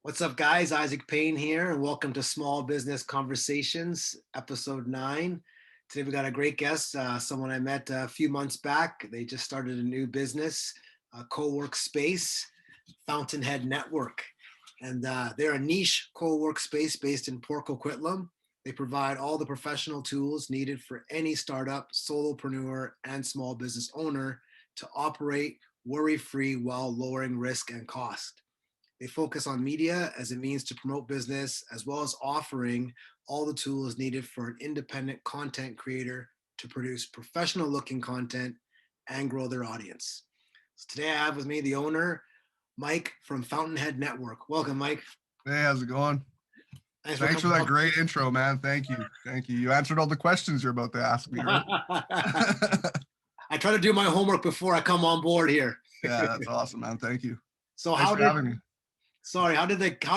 What's up, guys? Isaac Payne here, and welcome to Small Business Conversations, episode 9. Today, we got a great guest, someone I met a few months back. They just started a new business, a co-work space, Fountainhead Network. And they're a niche co-work space based in Port Coquitlam. They provide all the professional tools needed for any startup, solopreneur, and small business owner to operate worry-free while lowering risk and cost. They focus on media as it means to promote business, as well as offering all the tools needed for an independent content creator to produce professional looking content and grow their audience. So today I have with me the owner, Mike from Fountainhead Network. Welcome, Mike. Hey, how's it going? Thanks for Thanks for coming that on. great intro, man. Thank you. Thank you. You answered all the questions you're about to ask me, right? I try to do my homework before I come on board here. Yeah, that's awesome, man. Thank you. So Thanks for having me. how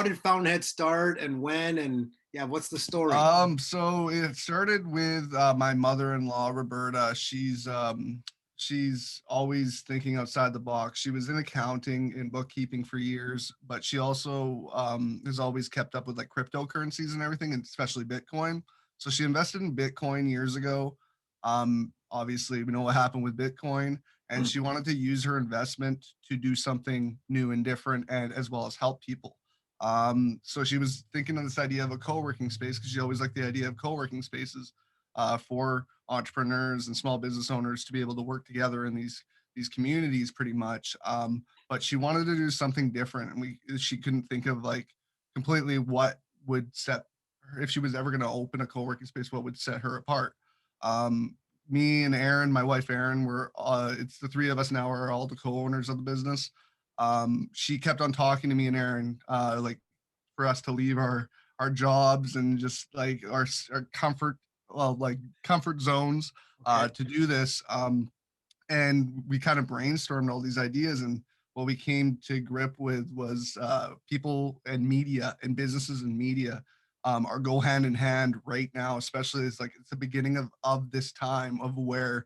did Fountainhead start and when, and yeah, what's the story? So it started with my mother-in-law, Roberta. She's always thinking outside the box. She was in accounting and bookkeeping for years, but she also has always kept up with like cryptocurrencies and everything, and especially Bitcoin. So she invested in Bitcoin years ago. Obviously, we know what happened with Bitcoin, and she wanted to use her investment to do something new and different, and as well as help people. So she was thinking of this idea of a co-working space because she always liked the idea of co-working spaces for entrepreneurs and small business owners to be able to work together in these communities pretty much. But she wanted to do something different, and she couldn't think of like completely what would set her, if she was ever going to open a co-working space, what would set her apart. Me and Erin, my wife Erin, it's the three of us now are all the co-owners of the business. She kept on talking to me and Erin, like for us to leave our jobs and just like our comfort, well, like comfort zones, Okay. to do this. And we kind of brainstormed all these ideas, and what we came to grip with was people and media and businesses and media are go hand in hand right now, especially it's the beginning of this time of where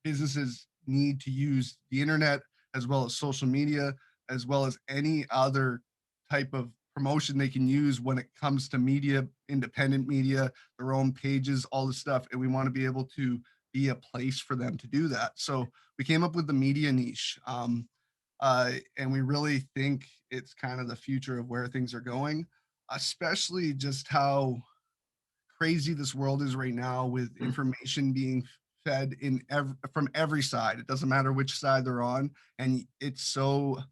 businesses need to use the internet as well as social media as well as any other type of promotion they can use when it comes to media, independent media, their own pages, all this stuff. And we want to be able to be a place for them to do that. So we came up with the media niche. And we really think it's kind of the future of where things are going, especially just how crazy this world is right now with information being fed from every side. It doesn't matter which side they're on, and it's so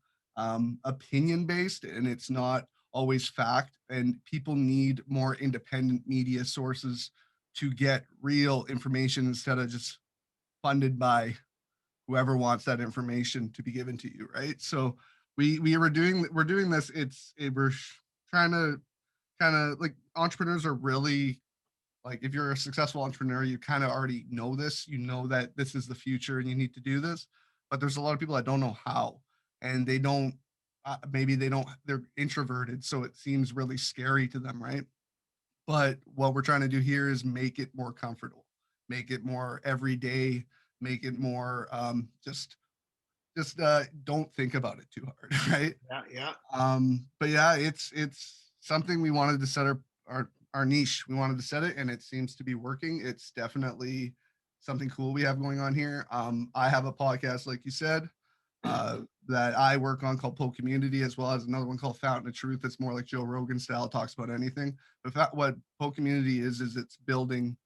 opinion based, and it's not always fact. And people need more independent media sources to get real information instead of just funded by whoever wants that information to be given to you, right? So we're doing this. We're trying to kind of like entrepreneurs are really like if you're a successful entrepreneur, you kind of already know this. You know that this is the future and you need to do this. But there's a lot of people that don't know how, and they don't. Maybe they don't. They're introverted, so it seems really scary to them, right? But what we're trying to do here is make it more comfortable, make it more everyday, make it more just don't think about it too hard, right? Yeah, yeah. But yeah, it's something we wanted to set our niche. We wanted to set it, and it seems to be working. It's definitely something cool we have going on here. I have a podcast, like you said, that I work on called Poke Community, as well as another one called Fountain of Truth. That's more like Joe Rogan style, talks about anything. But what Poke Community is it's building,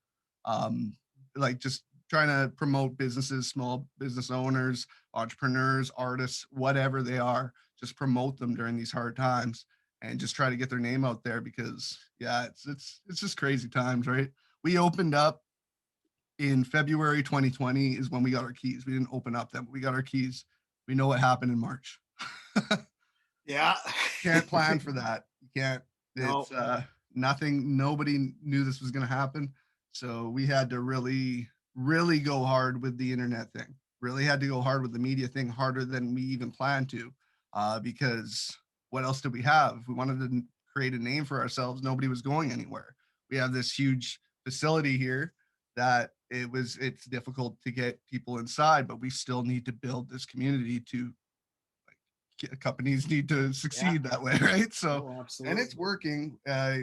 like just trying to promote businesses, small business owners, entrepreneurs, artists, whatever they are, just promote them during these hard times and just try to get their name out there because yeah, it's just crazy times, right? We opened up in February 2020 is when we got our keys. We didn't open up then, but we got our keys. We know what happened in March. Yeah. Can't plan for that. You can't. No. It's nothing. Nobody knew this was going to happen. So we had to really, really go hard with the internet thing. Really had to go hard with the media thing, harder than we even planned to, because what else did we have? We wanted to create a name for ourselves. Nobody was going anywhere. We have this huge facility here that it's difficult to get people inside, but we still need to build this community to companies need to Yeah. succeed that way, right? So, Oh, and it's absolutely. working.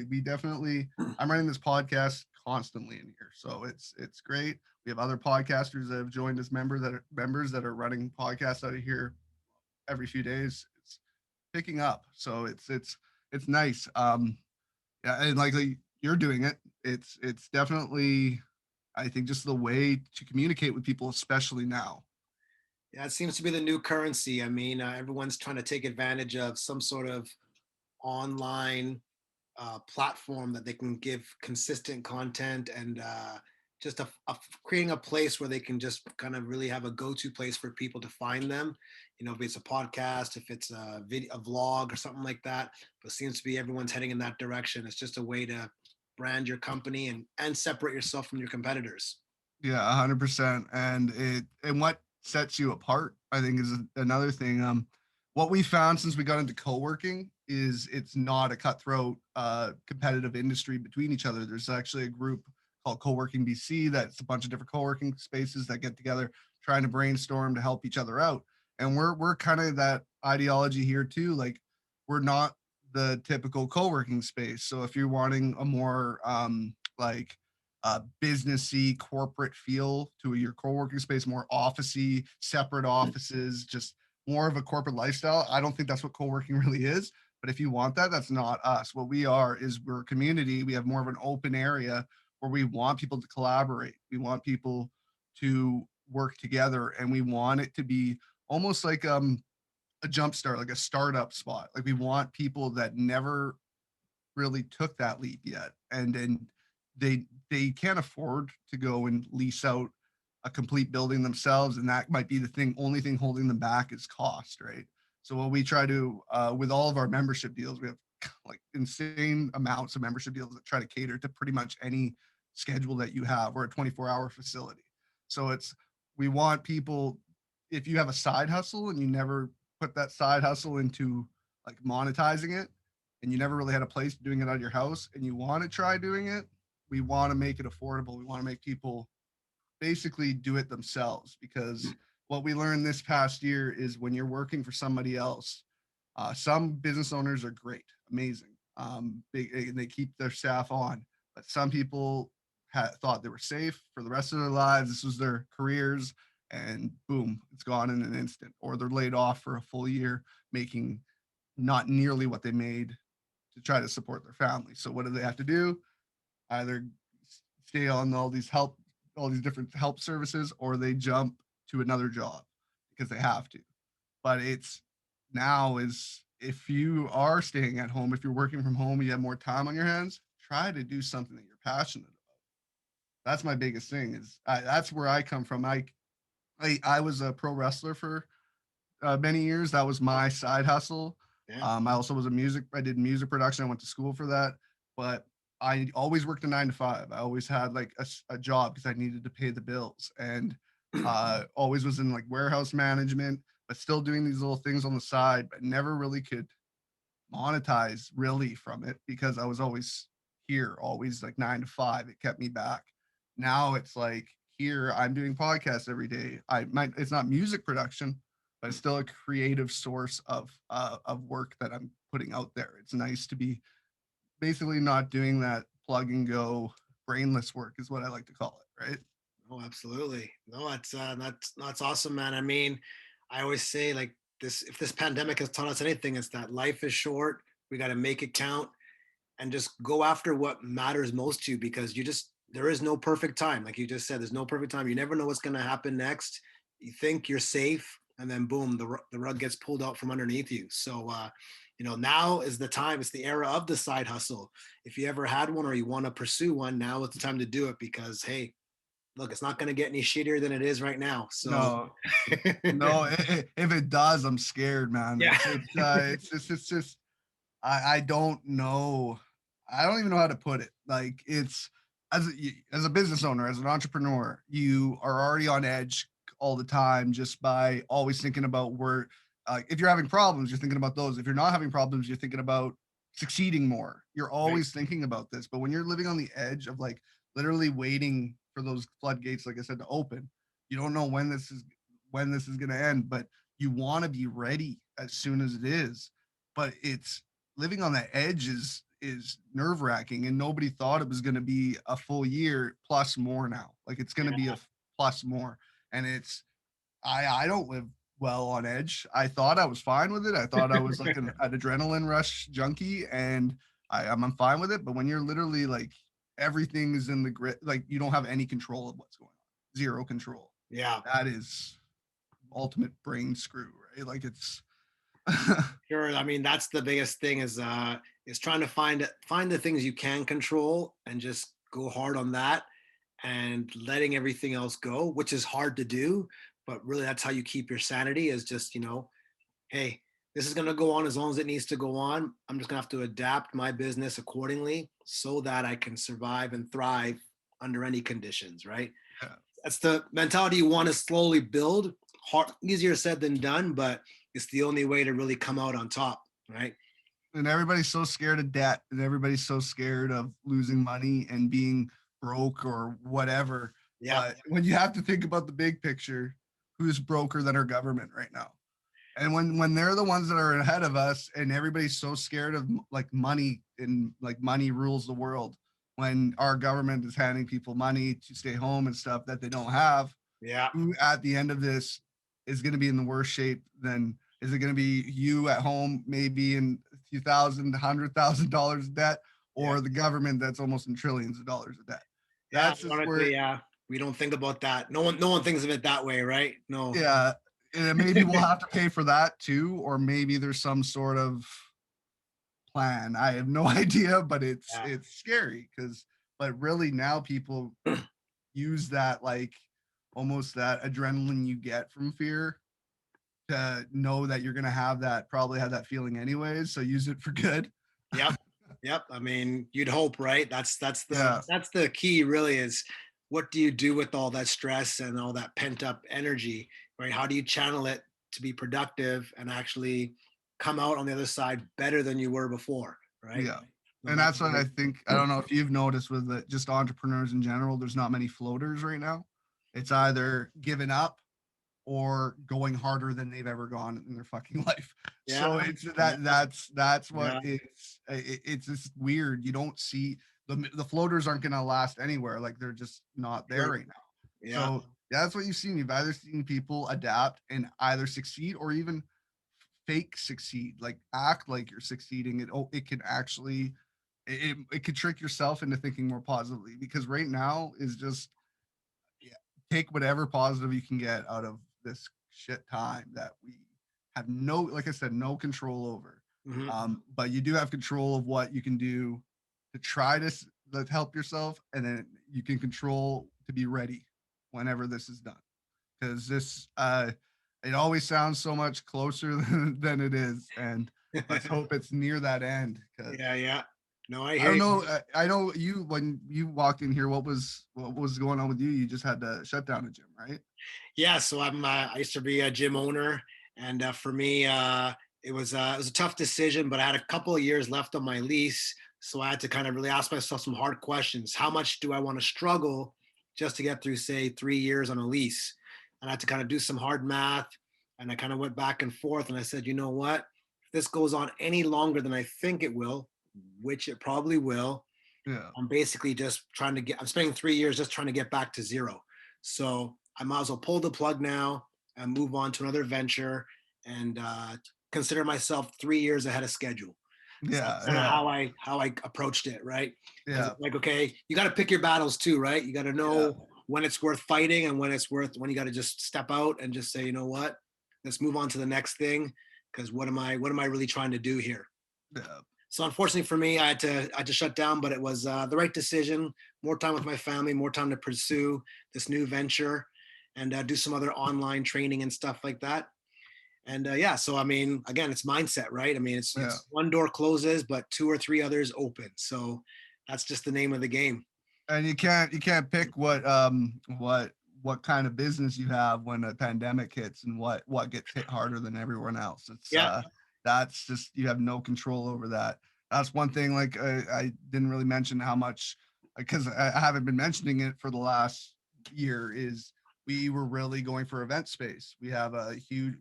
We definitely, I'm running this podcast constantly in here, so it's great. We have other podcasters that have joined as members that are running podcasts out of here every few days. It's picking up, so it's nice. Yeah, and like you're doing it, it's definitely, I think, just the way to communicate with people, especially now. Yeah, it seems to be the new currency. I mean, everyone's trying to take advantage of some sort of online platform that they can give consistent content and just creating a place where they can just kind of really have a go-to place for people to find them. You know, if it's a podcast, if it's a video, a vlog, or something like that. But it seems to be everyone's heading in that direction. It's just a way to brand your company and separate yourself from your competitors. Yeah, 100%. And what sets you apart, I think, is another thing. What we found since we got into co-working is it's not a cutthroat, competitive industry between each other. There's actually a group called Co-working BC that's a bunch of different co-working spaces that get together, trying to brainstorm to help each other out. And we're kind of that ideology here too. Like, we're not the typical co-working space. So if you're wanting a more like businessy corporate feel to your co-working space, more officey, separate offices, just more of a corporate lifestyle. I don't think that's what co-working really is. But if you want that, that's not us. What we are is we're a community. We have more of an open area where we want people to collaborate. We want people to work together, and we want it to be almost like a jump start, like a startup spot. Like, we want people that never really took that leap yet, and they can't afford to go and lease out a complete building themselves, and that might be the thing, only thing holding them back is cost, right? So what we try to, with all of our membership deals, we have like insane amounts of membership deals that try to cater to pretty much any schedule that you have. We're a 24-hour facility, so it's, we want people, if you have a side hustle and you never put that side hustle into like monetizing it, and you never really had a place doing it out of your house and you want to try doing it, we want to make it affordable. We want to make people basically do it themselves, because what we learned this past year is when you're working for somebody else, some business owners are great, amazing. They keep their staff on, but some people thought they were safe for the rest of their lives. This was their careers, and boom, it's gone in an instant. Or they're laid off for a full year, making not nearly what they made to try to support their family. So what do they have to do? Either stay on all these different help services, or they jump to another job because they have to. But it's, now is, if you are staying at home, if you're working from home, you have more time on your hands, try to do something that you're passionate about. That's my biggest thing. Is that's where I come from. I was a pro wrestler for many years. That was Oh, my side hustle. yeah. I also was a music. I did music production. I went to school for that, but I always worked a 9 to 5. I always had like a job because I needed to pay the bills, and always was in like warehouse management, but still doing these little things on the side, but never really could monetize really from it because I was always here, always like 9 to 5. It kept me back. Now it's like, here I'm doing podcasts every day. I might, it's not music production, but it's still a creative source of work that I'm putting out there. It's nice to be basically not doing that plug and go brainless work, is what I like to call it, right? Oh, absolutely. No, that's awesome, man. I mean, I always say like this: if this pandemic has taught us anything, it's that life is short. We got to make it count and just go after what matters most to you, because you just, there is no perfect time. Like you just said, there's no perfect time. You never know what's going to happen next. You think you're safe, and then boom, the rug gets pulled out from underneath you. So, you know, now is the time. It's the era of the side hustle. If you ever had one or you want to pursue one, now is the time to do it, because hey, look, it's not going to get any shittier than it is right now. So, No, no. If it does, I'm scared, man. yeah, It's just I don't know. I don't even know how to put it. Like, it's, as a business owner, as an entrepreneur, you are already on edge all the time just by always thinking about where. If you're having problems, you're thinking about those. If you're not having problems, you're thinking about succeeding more. You're right. always thinking about this. But when you're living on the edge of like literally waiting for those floodgates, like I said, to open, you don't know when this is going to end, but you want to be ready as soon as it is. But it's living on the edge is nerve wracking, and nobody thought it was going to be a full year plus more now. Like it's going to be a plus more, and it's I don't live well on edge. I thought I was fine with it. I thought I was like an adrenaline rush junkie, and I'm fine with it. But when you're literally like everything is in the grid, like you don't have any control of what's going on, zero control. Yeah. That is ultimate brain screw, right? Like it's Sure. I mean, that's the biggest thing is trying to find the things you can control and just go hard on that and letting everything else go, which is hard to do, but really that's how you keep your sanity is just, hey, this is going to go on as long as it needs to go on. I'm just going to have to adapt my business accordingly so that I can survive and thrive under any conditions, right? yeah. That's the mentality you want to slowly build. Hard, easier said than done, but it's the only way to really come out on top, right? And everybody's so scared of debt, and everybody's so scared of losing money and being broke or whatever. Yeah, But when you have to think about the big picture, who's broker than our government right now? And when they're the ones that are ahead of us, and everybody's so scared of like money, and like money rules the world, when our government is handing people money to stay home and stuff that they don't have, yeah, who at the end of this is going to be in the worse shape than, is it going to be you at home maybe in a few thousand, $100,000 debt, yeah, or the government that's almost in trillions of dollars of debt? yeah. That's just where, Ironically, yeah, we don't think about that. No one thinks of it that way, right? No. yeah, and maybe we'll have to pay for that too, or maybe there's some sort of plan. I have no idea, but Yeah, it's scary because, but really now people use that like almost that adrenaline you get from fear to know that you're gonna have that, probably have that feeling anyways. So use it for good. yep, yep. I mean, you'd hope, right? That's the Yeah. that's the key, really. Is what do you do with all that stress and all that pent up energy, right? How do you channel it to be productive and actually come out on the other side better than you were before, right? Yeah. No, And that's that's what I think. I don't know if you've noticed with just entrepreneurs in general, there's not many floaters right now. It's either giving up or going harder than they've ever gone in their fucking life. yeah, So it's yeah, that's what yeah, it's just weird. You don't see the floaters aren't going to last anywhere. Like they're just not there sure, right now. yeah, So that's what you've seen. You've either seen people adapt and either succeed or even fake succeed, like act like you're succeeding. It can actually it could trick yourself into thinking more positively, because right now is just, yeah, take whatever positive you can get out of this shit time that we have no, like I said, no control over. hmm, But you do have control of what you can do to try to like, help yourself, and then you can control to be ready whenever this is done. Because this, it always sounds so much closer than it is, and let's hope it's near that end. Because yeah, yeah. No, I I hear don't you. know. I know you, when you walked in here, what was going on with you? You just had to shut down the gym, right? Yeah, so I used to be a gym owner, and for me, it was a tough decision, but I had a couple of years left on my lease, so I had to kind of really ask myself some hard questions. How much do I want to struggle just to get through, say, 3 years on a lease? And I had to kind of do some hard math, and I kind of went back and forth, and I said, you know what? If this goes on any longer than I think it will, which it probably will, Yeah. I'm basically just trying to get, I'm spending 3 years just trying to get back to zero. So I might as well pull the plug now and move on to another venture and consider myself 3 years ahead of schedule. So Yeah. that's kind of Yeah. how I approached it, right? Because Yeah. it's like, okay, you got to pick your battles too, right? You got to Yeah. know when it's worth fighting and when you got to just step out and just say, you know what, let's move on to the next thing. Because what am I really trying to do here? Yeah. So unfortunately for me, I had to shut down, but it was the right decision. More time with my family, more time to pursue this new venture, and do some other online training and stuff like that. And yeah, so I mean, again, it's mindset, right? I mean, it's Yeah. it's one door closes, but two or three others open. So that's just the name of the game. And you can't pick what kind of business you have when a pandemic hits, and what gets hit harder than everyone else. It's Yeah, that's just, you have no control over that. That's one thing, like I didn't really mention how much, because I haven't been mentioning it for the last year, is we were really going for event space. We have a huge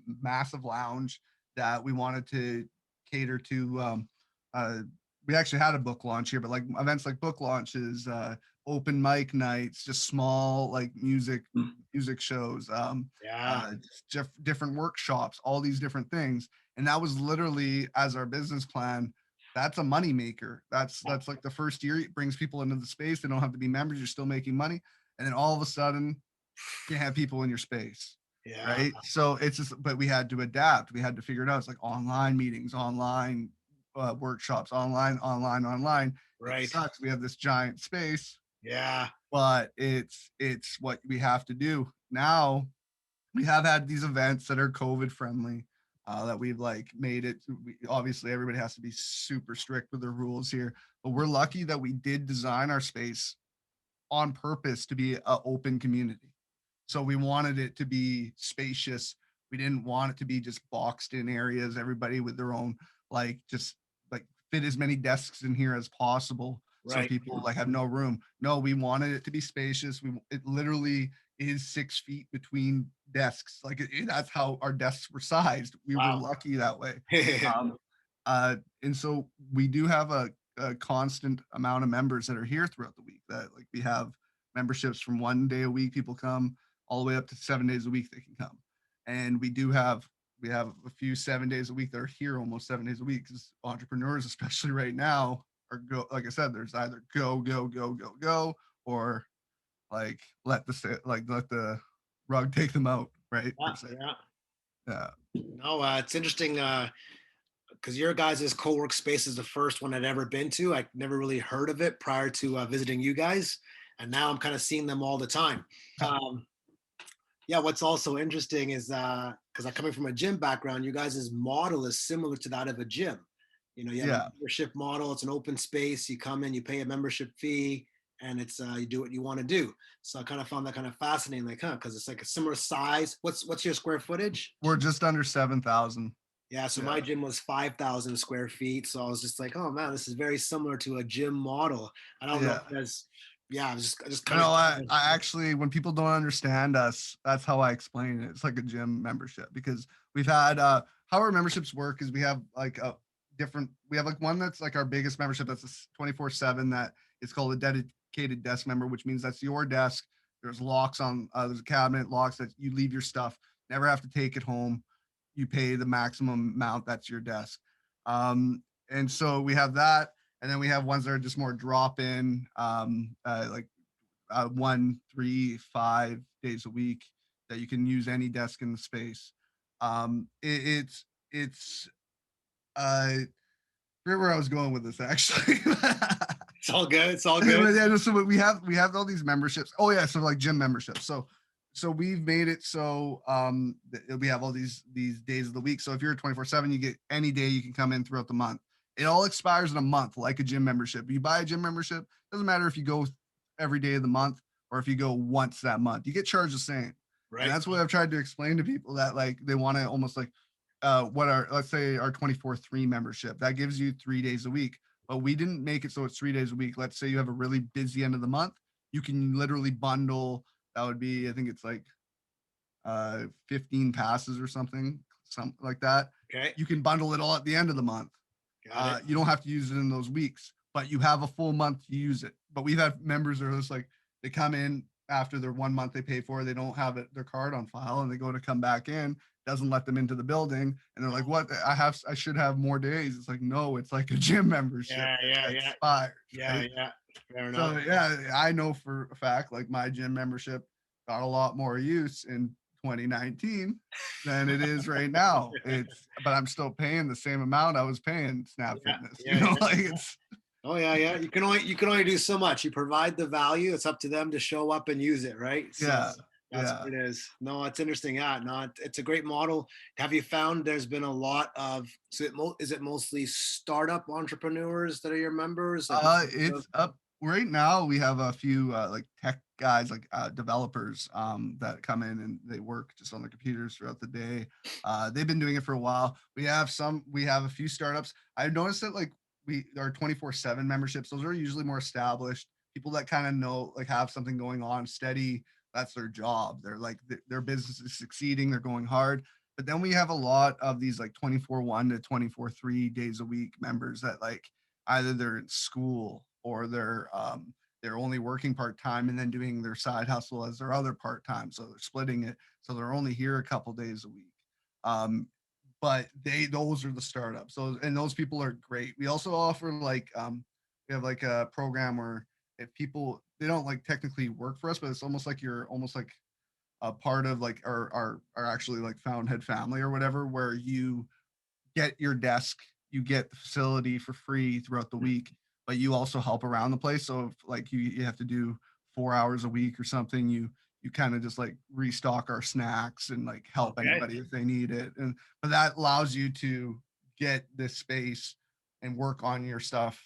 massive lounge that we wanted to cater to. Uh, we actually had a book launch here, but like events like book launches, open mic nights, just small like music shows, Yeah, different workshops, all these different things. And that was literally as our business plan. That's a money maker. That's like the first year it brings people into the space. They don't have to be members. You're still making money, and then all of a sudden you have people in your space, yeah, right? So it's just, but we had to adapt. We had to figure it out. It's like online meetings, online workshops, online. It right. sucks. We have this giant space, Yeah, but it's what we have to do now. We have had these events that are COVID friendly. That we've like made it. Obviously, everybody has to be super strict with their rules here, but we're lucky that we did design our space on purpose to be an open community. So we wanted it to be spacious. We didn't want it to be just boxed in areas, everybody with their own, like just like fit as many desks in here as possible. So right. people like have no room. No, we wanted it to be spacious. It literally is 6 feet between desks. Like that's how our desks were sized. We were Wow. lucky that way. Um, and so we do have a constant amount of members that are here throughout the week. That like we have memberships from 1 day a week. People come all the way up to 7 days a week. They can come, and we have a few 7 days a week that are here almost 7 days a week because entrepreneurs, especially right now, are go like I said. There's either go, or like let the rug take them out, right? Yeah, Per se. yeah. Yeah. No, it's interesting because your guys' co-work space is the first one I'd ever been to. I never really heard of it prior to visiting you guys, and now I'm kind of seeing them all the time. Um, yeah, what's also interesting is because I'm coming from a gym background, you guys' model is similar to that of a gym. You know, you have a Yeah. membership model, it's an open space, you come in, you pay a membership fee, and it's you do what you want to do. So I kind of found that kind of fascinating, like, huh, because it's like a similar size. What's your square footage? We're just under 7,000. Yeah, so my Yeah. gym was 5,000 square feet. So I was just like, oh man, this is very similar to a gym model. I don't know if Yeah. there's, yeah, I just kind No, of, I actually, when people don't understand us, that's how I explain it. It's like a gym membership because we've had, how our memberships work is we have like a we have like one that's like our biggest membership that's 24/7 that is called a dedicated desk member, which means that's your desk. There's locks on, there's a cabinet locks that you leave your stuff, never have to take it home. You pay the maximum amount, that's your desk. And so we have that. And then we have ones that are just more drop in, like 1, 3, 5 days a week that you can use any desk in the space. It's I forget where I was going with this actually. it's all good. It's all good. But yeah, no, so we have all these memberships. Oh yeah, so like gym memberships. So we've made it so we have all these days of the week. So if you're 24/7, you get any day you can come in throughout the month. It all expires in a month, like a gym membership. You buy a gym membership, doesn't matter if you go every day of the month or if you go once that month, you get charged the same. And Right. that's what I've tried to explain to people that like they want to almost like what our let's say our 24/3 membership that gives you 3 days a week, but we didn't make it so it's 3 days a week. Let's say you have a really busy end of the month, you can literally bundle. That would be, I think it's like 15 passes or something like that. Okay. You can bundle it all at the end of the month. Got it. You don't have to use it in those weeks, but you have a full month to use it. But we've had members that are just like they come in after their 1 month they pay for, they don't have their card on file, and they go to come back in, doesn't let them into the building, and they're like, "What? I should have more days." It's like, no, it's like a gym membership Yeah, yeah, that yeah, expires, yeah, right? yeah. Fair enough. So yeah, I know for a fact, like my gym membership got a lot more use in 2019 than it is right now. But I'm still paying the same amount I was paying Snap Yeah, Fitness. yeah, yeah. Like it's Oh yeah, yeah. You can only do so much. You provide the value. It's up to them to show up and use it, right? So yeah, that's yeah. what it is. No, it's interesting. Yeah, no, it's a great model. Have you found there's been a lot of is it mostly startup entrepreneurs that are your members? Like, It's up right now. We have a few like tech guys, like developers, that come in and they work just on their computers throughout the day. They've been doing it for a while. We have a few startups. I've noticed that like we our 24/7 memberships, those are usually more established people that kind of know like have something going on steady. That's their job. They're like their business is succeeding. They're going hard. But then we have a lot of these like 24/1 to 24/3 days a week members that like either they're in school or they're only working part-time and then doing their side hustle as their other part-time. So they're splitting it. So they're only here a couple days a week. Um, but those are the startups. So and those people are great. We also offer like we have like a program where if people they don't like technically work for us, but it's almost like you're almost like a part of like our actually like Fountainhead family or whatever, where you get your desk, you get the facility for free throughout the week, but you also help around the place. So if like you have to do 4 hours a week or something, you kind of just like restock our snacks and like help Okay. anybody if they need it. And but that allows you to get this space and work on your stuff.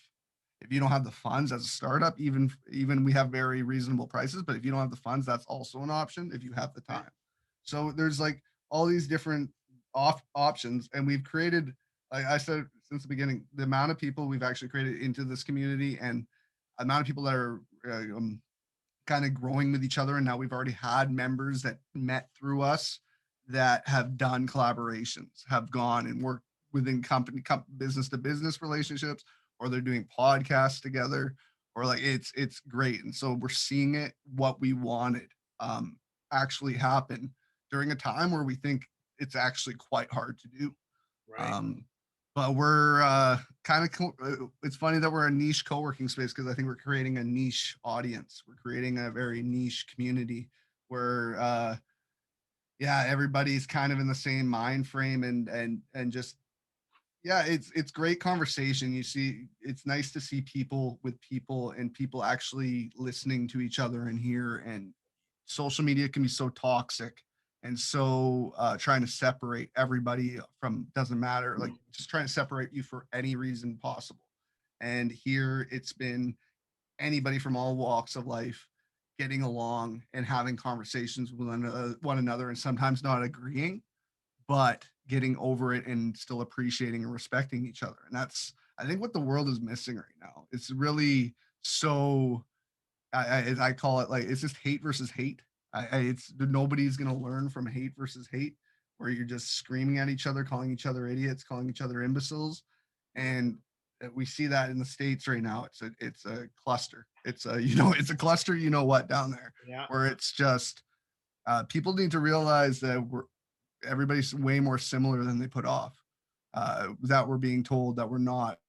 If you don't have the funds as a startup, even we have very reasonable prices, but if you don't have the funds, that's also an option if you have the Okay. time. So there's like all these different off options, and we've created, like I said since the beginning, the amount of people we've actually created into this community and amount of people that are kind of growing with each other. And now we've already had members that met through us that have done collaborations, have gone and worked within business to business relationships, or they're doing podcasts together, or like it's great. And so we're seeing it what we wanted actually happen during a time where we think it's actually quite hard to do. Right. Um, but we're it's funny that we're a niche co-working space because I think we're creating a niche audience. We're creating a very niche community where yeah, everybody's kind of in the same mind frame and just yeah, it's great conversation. You see, it's nice to see people with people and people actually listening to each other and here. And social media can be so toxic and so trying to separate everybody from doesn't matter, like just trying to separate you for any reason possible. And here it's been anybody from all walks of life getting along and having conversations with one another and sometimes not agreeing but getting over it and still appreciating and respecting each other. And that's, I think, what the world is missing right now. It's really so, I call it like, it's just hate versus hate. It's nobody's going to learn from hate versus hate, where you're just screaming at each other, calling each other idiots, calling each other imbeciles. And we see that in the States right now. It's a cluster. It's a, it's a cluster, what down there, Yeah. where it's just, people need to realize that everybody's way more similar than they put off. That we're being told that we're not.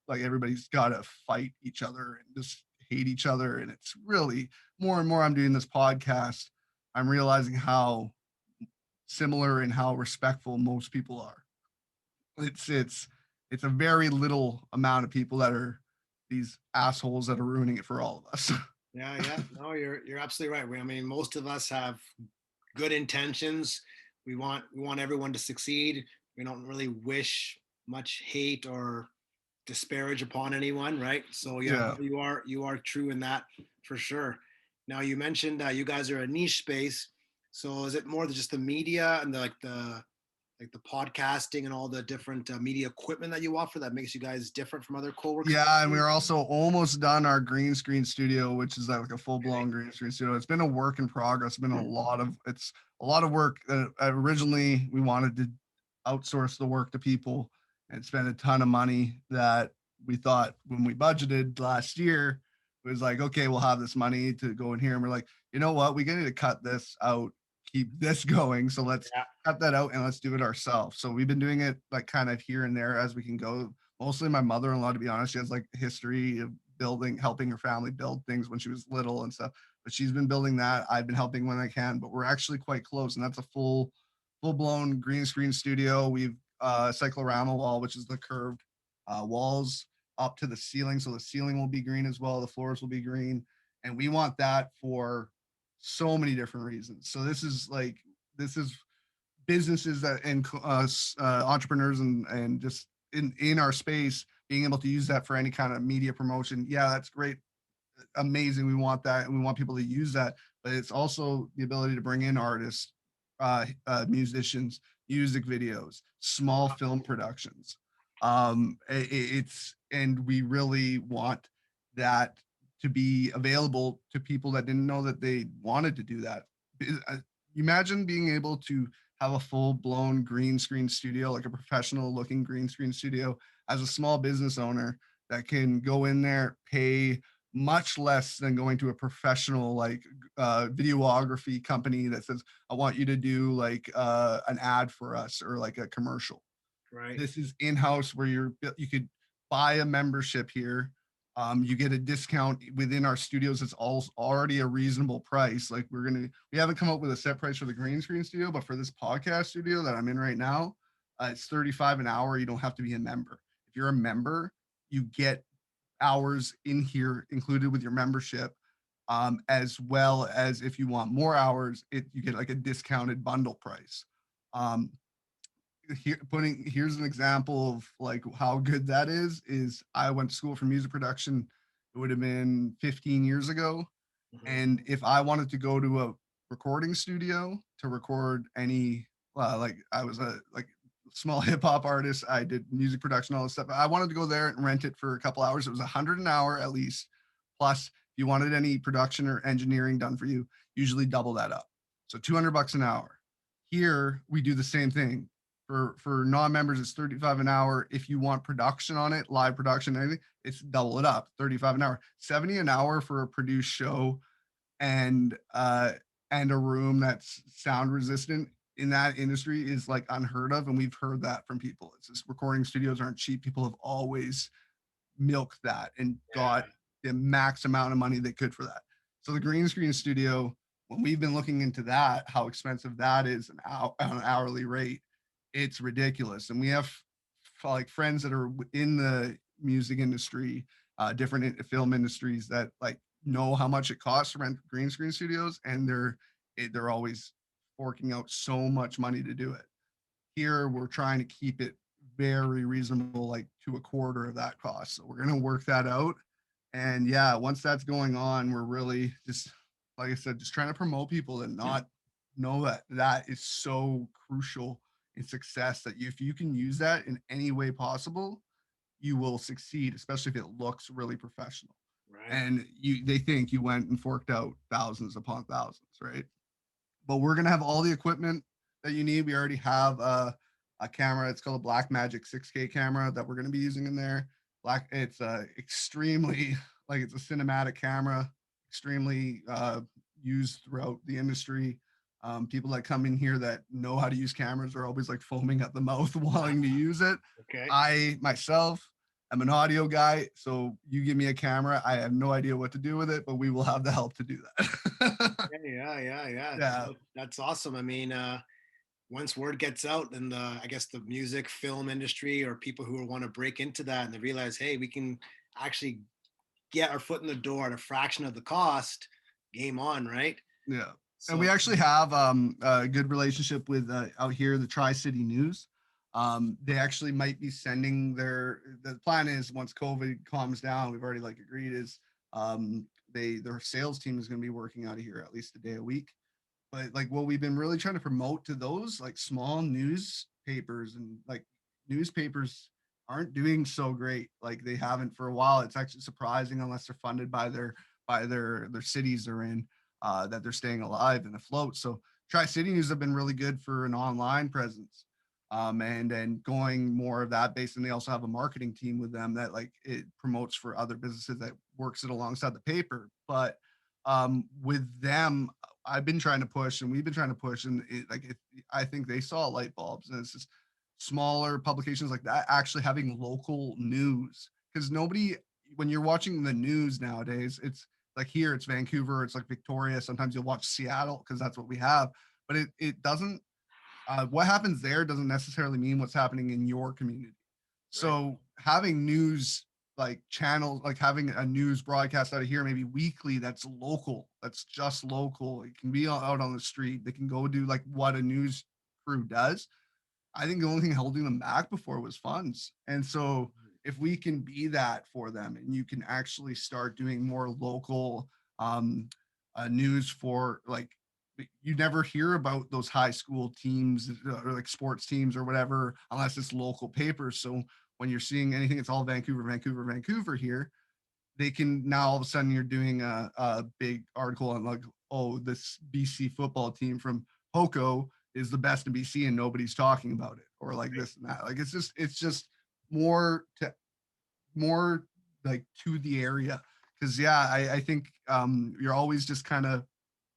Like everybody's got to fight each other and just hate each other. And it's really more and more I'm doing this podcast, I'm realizing how similar and how respectful most people are. It's a very little amount of people that are these assholes that are ruining it for all of us. Yeah. Yeah. No, you're absolutely right. I mean, most of us have good intentions. We want everyone to succeed. We don't really wish much hate or disparage upon anyone, right? So yeah, Yeah. no, you are true in that for sure. Now you mentioned you guys are a niche space. So is it more than just the media and the podcasting and all the different media equipment that you offer that makes you guys different from other co-work Yeah, and we spaces? are also almost done our green screen studio, which is like a full Okay. blown green screen studio. It's been a work in progress. It's a lot of work. Originally, we wanted to outsource the work to people and spend a ton of money that we thought when we budgeted last year, it was like, okay, we'll have this money to go in here. And we're like, you know what? We need to cut this out, keep this going. So let's Yeah. cut that out and let's do it ourselves. So we've been doing it like kind of here and there as we can go. Mostly my mother-in-law, to be honest. She has like history of building, helping her family build things when she was little and stuff. But she's been building that. I've been helping when I can, but we're actually quite close. And that's a full-blown green screen studio. We've cyclorama wall, which is the curved walls up to the ceiling. So the ceiling will be green as well. The floors will be green. And we want that for so many different reasons. So this is businesses that and entrepreneurs and just in our space being able to use that for any kind of media promotion. Yeah, that's great, amazing. We want that, and we want people to use that. But it's also the ability to bring in artists, musicians, music videos, small film productions. It's and we really want that to be available to people that didn't know that they wanted to do that. Imagine being able to have a full blown green screen studio, like a professional looking green screen studio, as a small business owner that can go in there, pay much less than going to a professional like videography company that says, I want you to do like an ad for us or like a commercial. Right. This is in-house where you could buy a membership here. You get a discount within our studios. It's all already a reasonable price. Like we haven't come up with a set price for the green screen studio, but for this podcast studio that I'm in right now, it's 35 an hour. You don't have to be a member. If you're a member, you get hours in here included with your membership, as well as if you want more hours, you get like a discounted bundle price. Um, here's an example of like how good that is I went to school for music production. It would have been 15 years ago, Mhm. and if I wanted to go to a recording studio to record any like I was a like small hip hop artist, I did music production, all this stuff. I wanted to go there and rent it for a couple hours. It was 100 an hour at least, plus if you wanted any production or engineering done for you, usually double that up, so 200 bucks an hour. Here we do the same thing. For non-members, it's 35 an hour. If you want production on it, live production, anything, it's double it up, 35 an hour, 70 an hour for a produced show, and a room that's sound resistant in that industry is like unheard of. And we've heard that from people. It's just recording studios aren't cheap. People have always milked that and got Yeah. the max amount of money they could for that. So the green screen studio, when we've been looking into that, how expensive that is an hourly rate, it's ridiculous. And we have like friends that are in the music industry, different film industries that like know how much it costs to rent green screen studios, and they're always forking out so much money to do it. Here, we're trying to keep it very reasonable, like to a quarter of that cost. So we're going to work that out. And yeah, once that's going on, we're really just, like I said, just trying to promote people and not know that that is so crucial in success, that if you can use that in any way possible, you will succeed, especially if it looks really professional. Right. And they think you went and forked out thousands upon thousands, right? But we're gonna have all the equipment that you need. We already have a camera. It's called a Blackmagic 6K camera that we're gonna be using in there. It's extremely like it's a cinematic camera, extremely used throughout the industry. People that come in here that know how to use cameras are always like foaming at the mouth wanting to use it. Okay. I myself am an audio guy, so you give me a camera, I have no idea what to do with it, but we will have the help to do that. Yeah, yeah, yeah, yeah. Yeah. That's awesome. I mean, once word gets out in the, I guess, the music film industry, or people who want to break into that and they realize, hey, we can actually get our foot in the door at a fraction of the cost, game on, right? Yeah. And we So, actually have a good relationship with out here, the Tri City News. They actually might be sending the plan is once COVID calms down, we've already like agreed is their sales team is going to be working out of here at least a day a week. But like what we've been really trying to promote to those like small newspapers, and like newspapers aren't doing so great. Like they haven't for a while. It's actually surprising, unless they're funded by their cities they're in, that they're staying alive and afloat. So Tri City News have been really good for an online presence. And going more of that base, and they also have a marketing team with them that like it promotes for other businesses that works it alongside the paper. But with them, I've been trying to push, and we've been trying to push, and I think they saw light bulbs, and it's just smaller publications like that actually having local news, because nobody, when you're watching the news nowadays, it's like here it's Vancouver, it's like Victoria. Sometimes you'll watch Seattle because that's what we have, but it doesn't. What happens there doesn't necessarily mean what's happening in your community. right, So having news like channels, like having a news broadcast out of here, maybe weekly, that's local, that's just local. It can be out on the street. They can go do like what a news crew does. I think the only thing holding them back before was funds. And so if we can be that for them, and you can actually start doing more local um, news for like, you never hear about those high school teams or like sports teams or whatever unless it's local papers. So when you're seeing anything, it's all Vancouver, Vancouver, Vancouver here. They can now all of a sudden you're doing a big article on like, oh, this BC football team from Poco is the best in BC and nobody's talking about it, or like Right. this and that. Like it's just more to more like to the area. Because yeah, I think you're always just kind of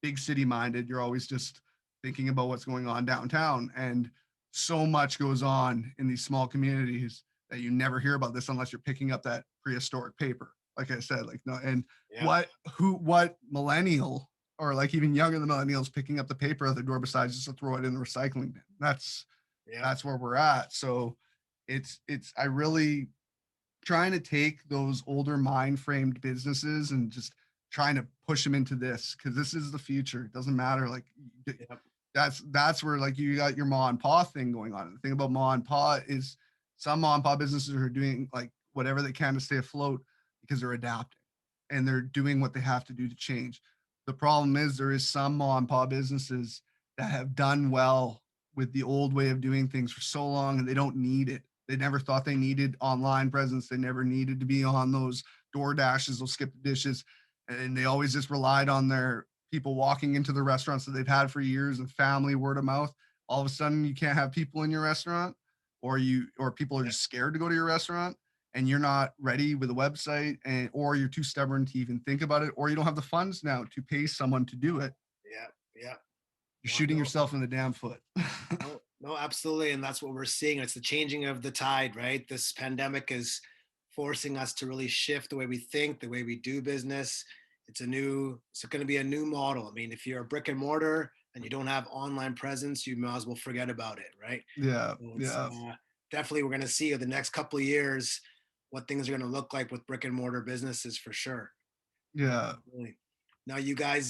big city minded. You're always just thinking about what's going on downtown, and so much goes on in these small communities that you never hear about this unless you're picking up that prehistoric paper. Like I said, like no, and Yeah. what millennial or like even younger than millennials picking up the paper at the door besides just to throw it in the recycling bin. Yeah. That's where we're at. So it's I really trying to take those older mind framed businesses and just trying to push them into this because this is the future. It doesn't matter. Like Yeah. that's where like you got your ma and pa thing going on. The thing about ma and pa is some ma and pa businesses are doing like whatever they can to stay afloat because they're adapting and they're doing what they have to do to change. The problem is there is some ma and pa businesses that have done well with the old way of doing things for so long and they don't need it. They never thought they needed online presence. They never needed to be on those door dashes, those skip dishes. And they always just relied on their people walking into the restaurants that they've had for years and family word of mouth. All of a sudden you can't have people in your restaurant or people are just scared to go to your restaurant and you're not ready with a website and or you're too stubborn to even think about it or you don't have the funds now to pay someone to do it. Yeah. Yeah. You're No, I shooting know. yourself in the damn foot. No, no, absolutely. And that's what we're seeing. It's the changing of the tide, right? This pandemic is forcing us to really shift the way we think, the way we do business. It's going to be a new model. I mean, if you're a brick and mortar and you don't have online presence, you might as well forget about it, right? Yeah, So it's yeah, definitely, we're going to see in the next couple of years what things are going to look like with brick and mortar businesses for sure. yeah. Really. Now, you guys,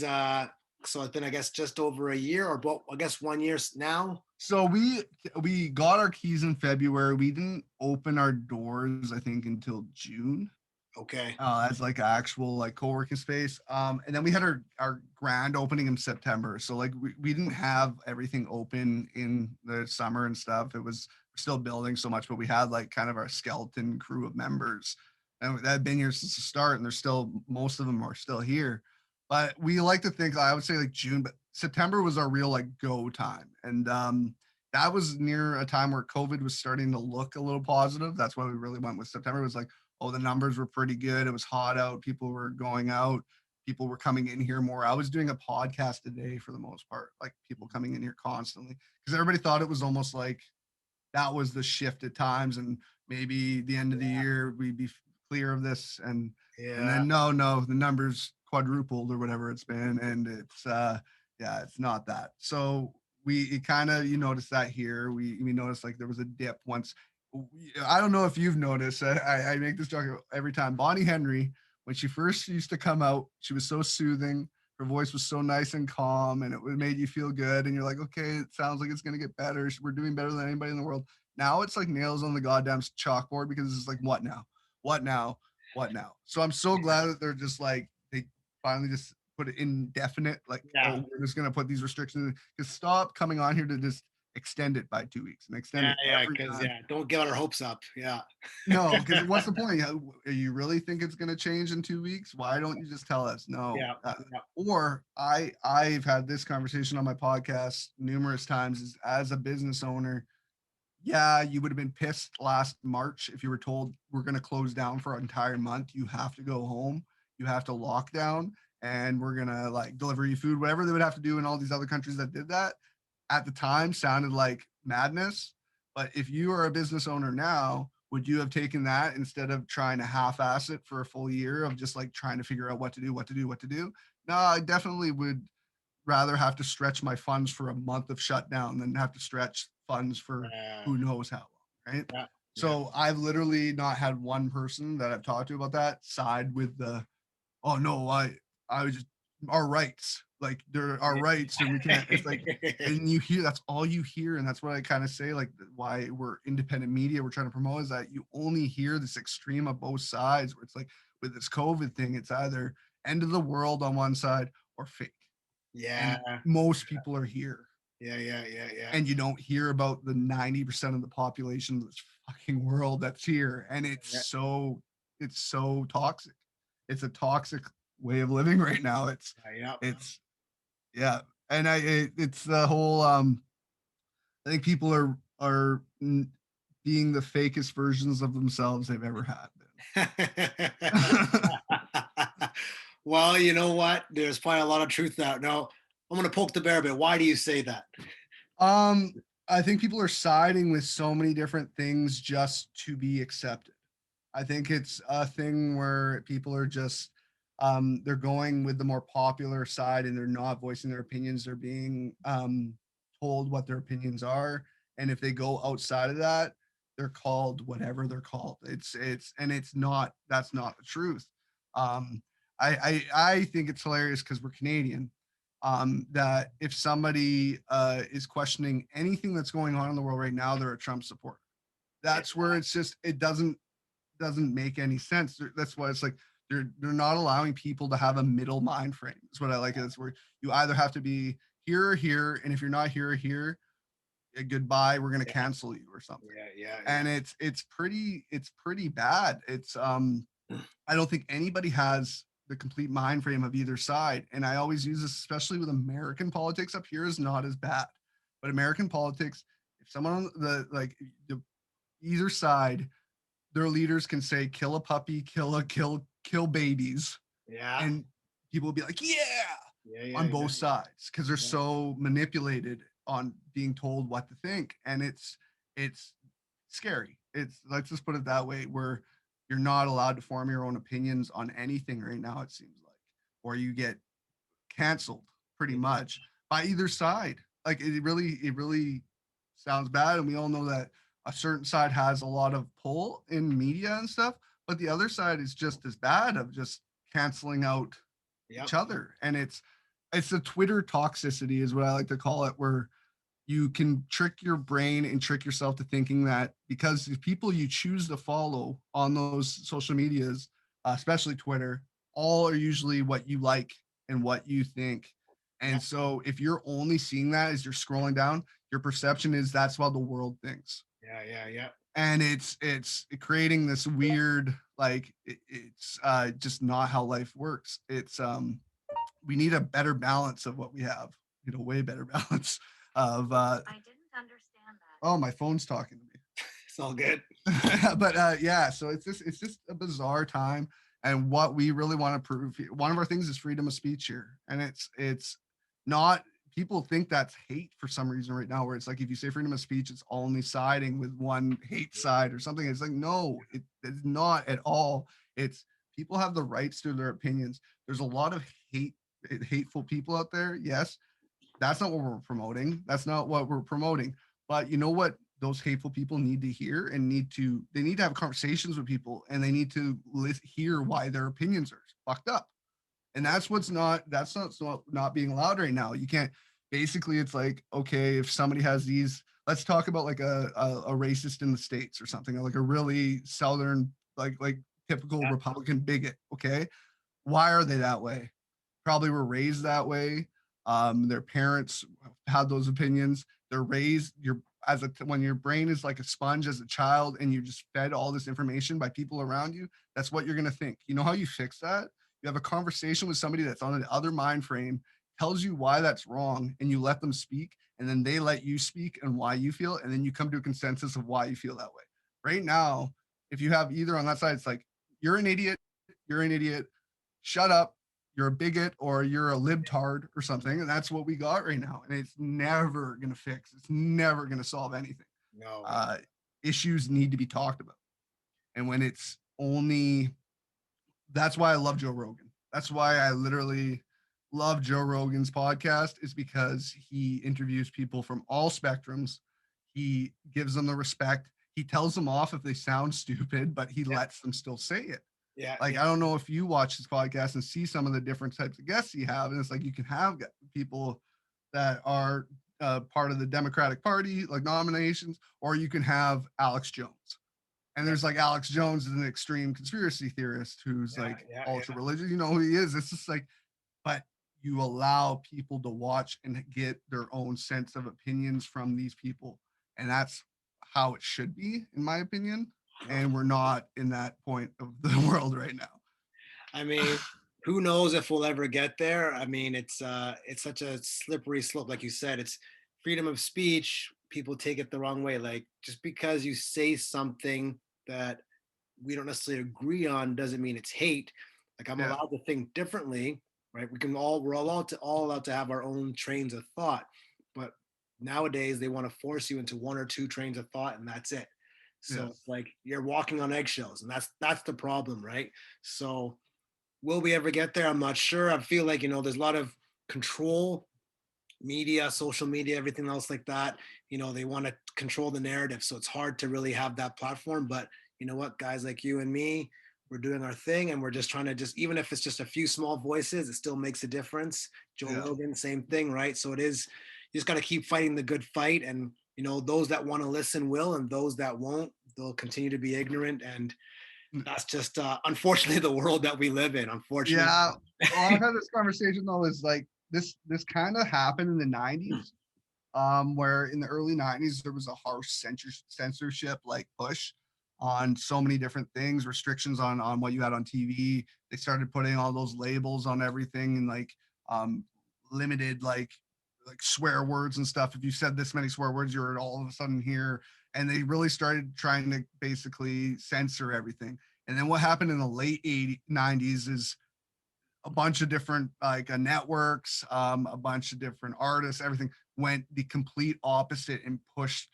so it's been, I guess, just over a year or I guess 1 year now. So we got our keys in February. We didn't open our doors, I think, until June. Okay. As like actual like co-working space. And then we had our grand opening in September. So like we didn't have everything open in the summer and stuff. It was still building so much, but we had like kind of our skeleton crew of members and that had been here since the start, and they're still most of them are still here. But we like to think I would say like June, but September was our real like go time. And that was near a time where COVID was starting to look a little positive. That's why we really went with September. It was like, oh, the numbers were pretty good. It was hot out. People were going out. People were coming in here more. I was doing a podcast a day for the most part, like people coming in here constantly because everybody thought it was almost like that was the shift at times, and maybe the end of the year we'd be clear of this, and Yeah. then no, the numbers quadrupled or whatever it's been, and it's yeah, it's not that. So we kind of you notice that here we noticed like there was a dip once. I don't know if you've noticed. I make this joke every time. Bonnie Henry, when she first used to come out, she was so soothing. Her voice was so nice and calm, and it made you feel good. And you're like, okay, it sounds like it's gonna get better. We're doing better than anybody in the world. Now it's like nails on the goddamn chalkboard because it's like, what now? What now? What now? So I'm so glad that they're just like they finally just put it indefinite. Like, Yeah. oh, we're just gonna put these restrictions. Because stop coming on here to just extend it by 2 weeks and extend Yeah. it Yeah. every Because time. yeah, don't get our hopes up. Yeah. No, because what's the point? You really think it's going to change in 2 weeks? Why don't you just tell us? No. Yeah. Yeah. Or I've had this conversation on my podcast numerous times. Is as a business owner, yeah, you would have been pissed last March if you were told we're going to close down for an entire month. You have to go home. You have to lock down, and we're going to like deliver you food. Whatever they would have to do in all these other countries that did that at the time sounded like madness. But if you are a business owner now, would you have taken that instead of trying to half-ass it for a full year of just like trying to figure out what to do, what to do, what to do? No, I definitely would rather have to stretch my funds for a month of shutdown than have to stretch funds for Yeah. who knows how long, right? Yeah. Yeah. So I've literally not had one person that I've talked to about that side with the, oh no, I was just our rights, like there are rights, and we can't. It's like, and you hear that's all you hear, and that's what I kind of say, like why we're independent media, we're trying to promote is that you only hear this extreme of both sides, where it's like with this COVID thing, it's either end of the world on one side or fake, and Yeah. most people are here, Yeah. Yeah. Yeah. Yeah. and you don't hear about the 90% of the population of this fucking world that's here, and Yeah. it's so toxic. It's a toxic way of living right now. Yeah. It's yeah, and it's the whole I think people are being the fakest versions of themselves they've ever had been. Well, you know what? There's probably a lot of truth out. No, I'm going to poke the bear a bit. Why do you say that? um, I think people are siding with so many different things just to be accepted. I think it's a thing where people are just they're going with the more popular side and they're not voicing their opinions. They're being told what their opinions are, and if they go outside of that, they're called whatever they're called. It's not that's not the truth. Um, I think it's hilarious because we're Canadian. That if somebody is questioning anything that's going on in the world right now, they're a Trump supporter. Yeah, That's where it's just it doesn't make any sense. That's why it's like they're not allowing people to have a middle mind frame. That's what I like. Is where you either have to be here or here, and if you're not here or here, goodbye. We're gonna yeah, cancel you or something. yeah, yeah, yeah. And it's pretty bad. It's I don't think anybody has the complete mind frame of either side. And I always use this, especially with American politics. Up here is not as bad, but American politics. If someone on the either side their leaders can say kill a puppy, kill babies, Yeah, and people will be like, yeah, yeah, yeah, on yeah, both sides because they're yeah, so manipulated on being told what to think, and it's scary. It's let's just put it that way, where you're not allowed to form your own opinions on anything right now. It seems like, or you get canceled pretty yeah, much by either side. Like it really sounds bad, and we all know that a certain side has a lot of pull in media and stuff, but the other side is just as bad of just canceling out yep, each other. And it's the Twitter toxicity is what I like to call it, where you can trick your brain and trick yourself to thinking that because the people you choose to follow on those social medias, especially Twitter, all are usually what you like and what you think. yeah, And so if you're only seeing that as you're scrolling down, your perception is that's what the world thinks. yeah, yeah, yeah. And it's creating this weird it's just not how life works. It's we need a better balance of what we have. We need a way better balance of I didn't understand that. Oh, my phone's talking to me. It's all good. But yeah, so it's just a bizarre time, and what we really want to prove one of our things is freedom of speech here, and it's not people think that's hate for some reason right now, where it's like if you say freedom of speech it's only siding with one hate side or something. It's like no, it's not at all. It's people have the rights to their opinions. There's a lot of hateful people out there, yes. That's not what we're promoting. That's not what we're promoting. But you know what? Those hateful people need to hear and they need to have conversations with people, and they need to hear why their opinions are fucked up. And that's not being allowed right now. You can't basically it's like, okay, if somebody has these, let's talk about like a racist in the States or something, like a really southern, like typical Yeah, Republican bigot. Okay. Why are they that way? Probably were raised that way. Their parents had those opinions. They're raised you're as a when your brain is like a sponge as a child and you're just fed all this information by people around you. That's what you're gonna think. You know how you fix that? You have a conversation with somebody that's on the other mind frame, tells you why that's wrong, and you let them speak, and then they let you speak and why you feel, and then you come to a consensus of why you feel that way. Right now, if you have either on that side, it's like you're an idiot, you're an idiot, shut up, you're a bigot or you're a libtard or something. And that's what we got right now. And it's never going to fix, it's never going to solve anything. no, no. Uh, Issues need to be talked about. And when it's only, that's why I love Joe Rogan. That's why I literally love Joe Rogan's podcast, is because he interviews people from all spectrums. He gives them the respect. He tells them off if they sound stupid, but he Yeah, lets them still say it. yeah, Like yeah, I don't know if you watch his podcast and see some of the different types of guests he have, and it's like you can have people that are part of the Democratic Party, like nominations, or you can have Alex Jones. And yeah, there's like Alex Jones is an extreme conspiracy theorist who's yeah, like yeah, ultra yeah. religious. You know who he is. It's just like, but you allow people to watch and get their own sense of opinions from these people, and that's how it should be, in my opinion. No. And we're not in that point of the world right now. I mean, who knows if we'll ever get there? I mean, it's such a slippery slope, like you said. It's freedom of speech. people take it the wrong way. Like just because you say something that we don't necessarily agree on doesn't mean it's hate. Like I'm Yeah. allowed to think differently, right? We're all allowed to have our own trains of thought, but nowadays they want to force you into one or two trains of thought and that's it. So Yes. it's like you're walking on eggshells, and that's the problem, right? So will we ever get there? I'm not sure. I feel like there's a lot of control media, social media, everything else like that. They want to control the narrative. So it's hard to really have that platform. But you know what, guys like you and me, we're doing our thing and we're just trying to even if it's just a few small voices, it still makes a difference. Joe Yeah. Rogan, same thing, right? So you just got to keep fighting the good fight. And, those that want to listen will, and those that won't, they'll continue to be ignorant. And that's just, unfortunately, the world that we live in, unfortunately. Yeah. Well, I've had this conversation though, is like this kind of happened in the 90s, where in the early 90s there was a harsh censorship like push on so many different things, restrictions on what you had on TV. They started putting all those labels on everything, and like um limited like swear words and stuff. If you said this many swear words, you're all of a sudden here. And they really started trying to basically censor everything. And then what happened in the late 80s, 90s is a bunch of different like networks, a bunch of different artists, everything went the complete opposite and pushed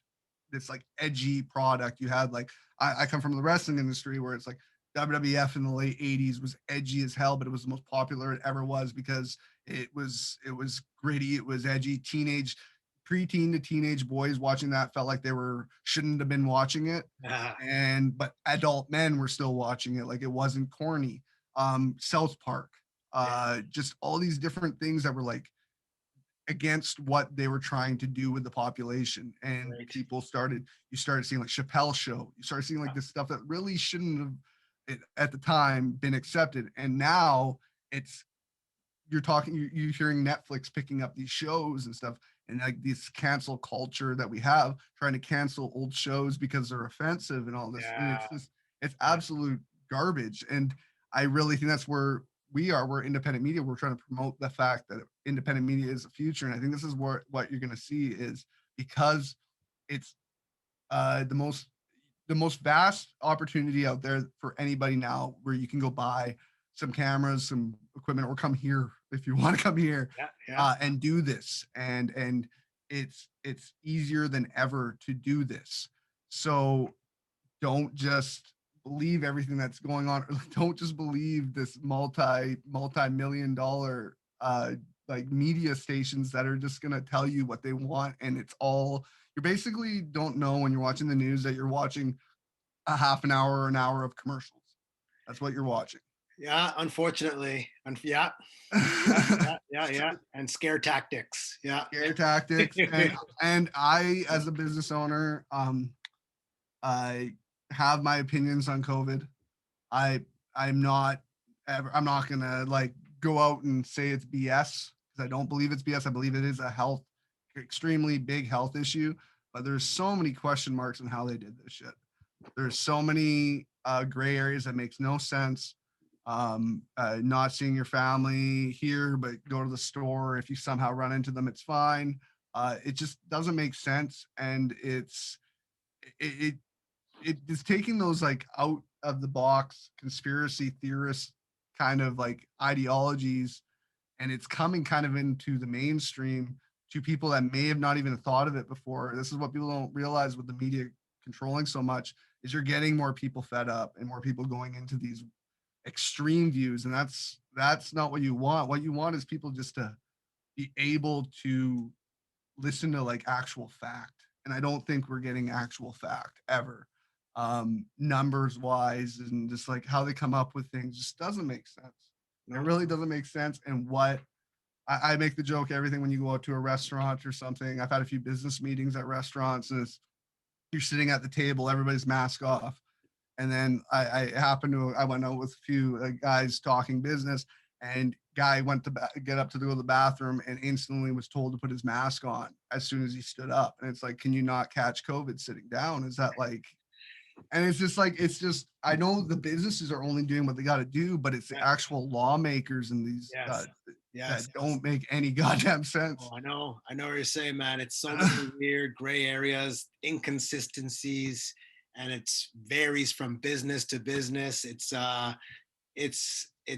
this like edgy product. You had like I come from the wrestling industry where it's like WWF in the late 80s was edgy as hell, but it was the most popular it ever was because it was gritty, it was edgy. Preteen to teenage boys watching that felt like they were shouldn't have been watching it. Uh, And but adult men were still watching it, like it wasn't corny. South Park, yeah, just all these different things that were like against what they were trying to do with the population. And right. you started seeing like Chappelle Show, you started seeing like this stuff that really shouldn't have at the time been accepted. And now it's you're hearing Netflix picking up these shows and stuff, and like this cancel culture that we have trying to cancel old shows because they're offensive and all this, and Yeah, it's yeah, absolute garbage. And I really think that's where we're independent media. We're trying to promote the fact that independent media is the future, and I think this is what you're going to see is because it's the most vast opportunity out there for anybody now where you can go buy some cameras, some equipment, or come here if you want to come here yeah, yeah. and do this. And it's easier than ever to do this. So don't just believe everything that's going on. Don't just believe this multi-million dollar like media stations that are just gonna tell you what they want, and it's all you basically don't know when you're watching the news that you're watching a half an hour or an hour of commercials. That's what you're watching. Yeah, unfortunately. Yeah, yeah, yeah, yeah, yeah. And scare tactics. Yeah. Scare tactics. And I, as a business owner, I have my opinions on COVID. I I'm not I'm not gonna like go out and say it's BS because I don't believe it's BS. I believe it is a extremely big health issue, but there's so many question marks on how they did this shit. There's so many gray areas that makes no sense. Not seeing your family here, but go to the store. If you somehow run into them, it's fine. It just doesn't make sense, and it, it is taking those like out of the box conspiracy theorist kind of like ideologies, and it's coming kind of into the mainstream to people that may have not even thought of it before. This is what people don't realize with the media controlling so much is you're getting more people fed up and more people going into these extreme views, and that's not what you want. What you want is people just to be able to listen to like actual fact. And I don't think we're getting actual fact ever. Numbers wise and just like how they come up with things just doesn't make sense. It No. really doesn't make sense. And what I make the joke everything when you go out to a restaurant or something. I've had a few business meetings at restaurants, and you're sitting at the table, everybody's mask off. And then I went out with a few guys talking business, and guy went to get up to go to the bathroom and instantly was told to put his mask on as soon as he stood up. And it's like, can you not catch COVID sitting down? Is that like, and it's just like, it's just, I know the businesses are only doing what they got to do, but it's the Yeah. actual lawmakers and these Yes. Yes, that yes. don't make any goddamn Oh, sense. I know what you're saying, man. It's so many weird gray areas, inconsistencies, and it's varies from business to business. It's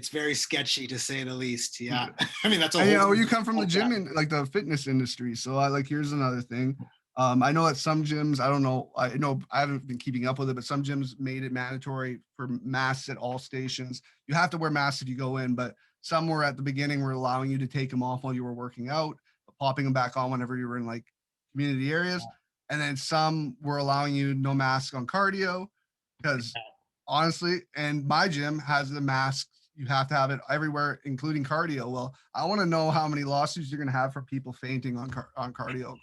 very sketchy to say the least. Yeah. I mean, that's a And you whole know, you come from the gym podcast. and like the fitness industry. So I like here's another thing. I know at some gyms, I don't know, I know I haven't been keeping up with it, but some gyms made it mandatory for masks at all stations. You have to wear masks if you go in, but some were at the beginning were allowing you to take them off while you were working out, but popping them back on whenever you were in like community areas. And then some were allowing you no mask on cardio because honestly, and my gym has the masks. You have to have it everywhere, including cardio. Well, I want to know how many lawsuits you're going to have for people fainting on cardio.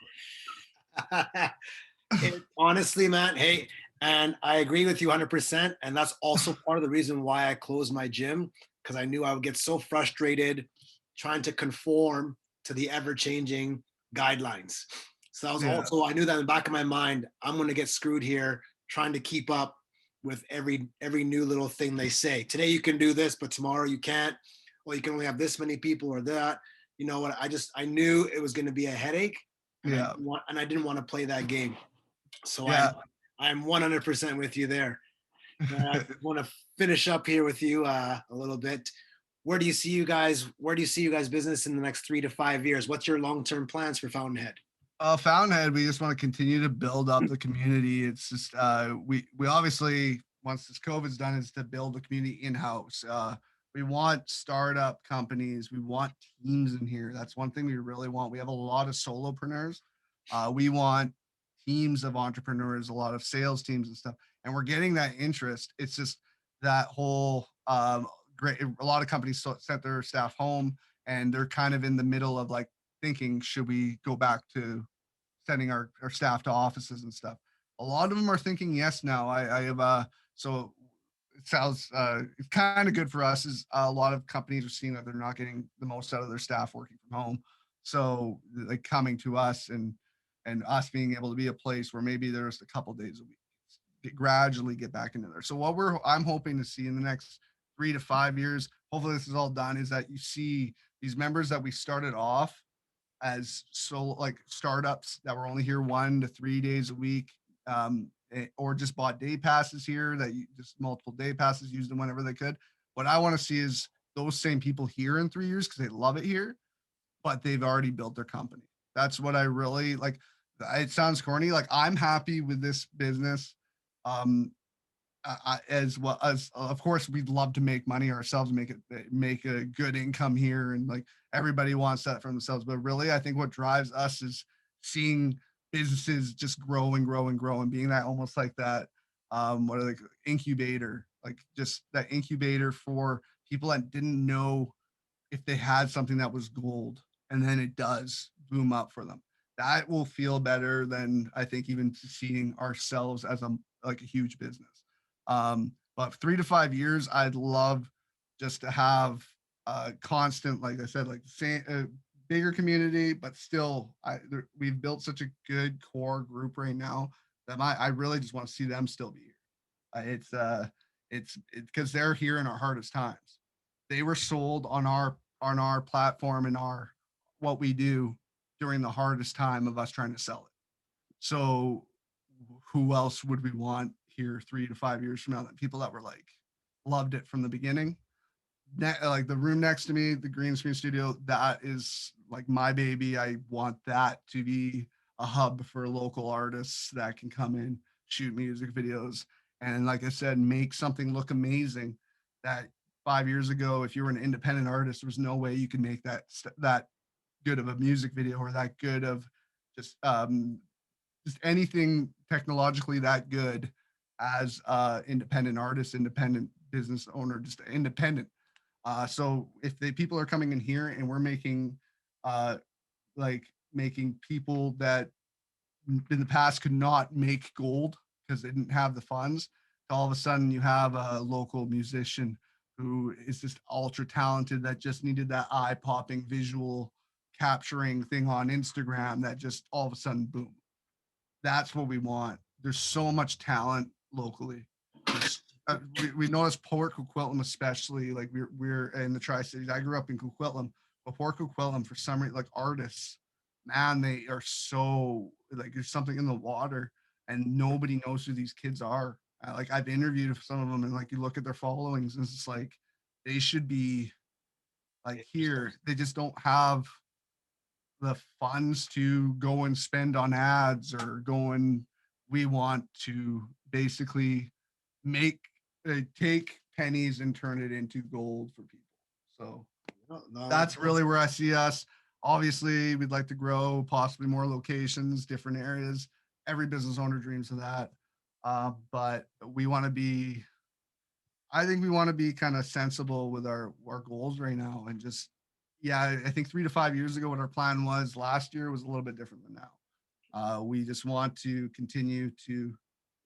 Honestly, man, hey, and I agree with you 100%. And that's also part of the reason why I closed my gym, because I knew I would get so frustrated trying to conform to the ever changing guidelines. So that was Yeah, also, I knew that in the back of my mind, I'm going to get screwed here trying to keep up with every new little thing they say. Today you can do this, but tomorrow you can't. Well, you can only have this many people or that. You know what? I knew it was going to be a headache, and yeah, I didn't want to play that game. So yeah. I'm 100% with you there. I want to finish up here with you a little bit. Where do you see you guys? Where do you see you guys' business in the next 3 to 5 years? What's your long-term plans for Fountainhead? Fountainhead, we just want to continue to build up the community. It's just we obviously once this COVID's done is to build the community in house. We want startup companies. We want teams in here. That's one thing we really want. We have a lot of solopreneurs. We want teams of entrepreneurs, a lot of sales teams and stuff, and we're getting that interest. It's just that whole great. A lot of companies sent their staff home, and they're kind of in the middle of like thinking, should we go back to sending our staff to offices and stuff. A lot of them are thinking yes now. I have so it sounds it's kind of good for us is a lot of companies are seeing that they're not getting the most out of their staff working from home. So like coming to us and us being able to be a place where maybe there's a couple days a week gradually get back into there. So what I'm hoping to see in the next 3 to 5 years, hopefully this is all done, is that you see these members that we started off as so like startups that were only here 1 to 3 days a week, or just bought day passes here that you just multiple day passes, used them whenever they could. What I want to see is those same people here in 3 years because they love it here, but they've already built their company. That's what I really like. It sounds corny. Like I'm happy with this business. Um, as well as of course we'd love to make money ourselves, make a good income here, and like everybody wants that for themselves. But really, I think what drives us is seeing businesses just grow and grow and grow, and being that almost like that what are they incubator, like just that incubator for people that didn't know if they had something that was gold and then it does boom up for them. That will feel better than I think even seeing ourselves as a like a huge business. But 3 to 5 years, I'd love just to have constant, like I said, like bigger community, but still, we've built such a good core group right now that I really just want to see them still be here. It's because they're here in our hardest times. They were sold on our platform and our what we do during the hardest time of us trying to sell it. So who else would we want here 3 to 5 years from now than people that were like loved it from the beginning? Like the room next to me, the green screen studio, that is like my baby. I want that to be a hub for local artists that can come in, shoot music videos, and like I said, make something look amazing. That 5 years ago, if you were an independent artist, there was no way you could make that good of a music video or that good of just just anything technologically that good as independent artist, independent business owner, just independent. So if the people are coming in here and we're making uh, like making people that in the past could not make gold because they didn't have the funds, all of a sudden you have a local musician who is just ultra talented that just needed that eye popping visual capturing thing on Instagram that just all of a sudden boom. That's what we want. There's so much talent locally. There's we notice Port Coquitlam especially, like we're in the Tri Cities. I grew up in Coquitlam. But Port Coquitlam, for some reason, like artists, man, they are so like there's something in the water, and nobody knows who these kids are. Like I've interviewed some of them, and like you look at their followings, and it's just like they should be like here. They just don't have the funds to go and spend on ads or go and we want to basically make take pennies and turn it into gold for people. So No, no, that's that's really awesome. where I see us. Obviously, we'd like to grow, possibly more locations, different areas. Every business owner dreams of that. But we want to be, I think we want to be kind of sensible with our goals right now and just, yeah, I think 3 to 5 years ago, what our plan was last year was a little bit different than now. We just want to continue to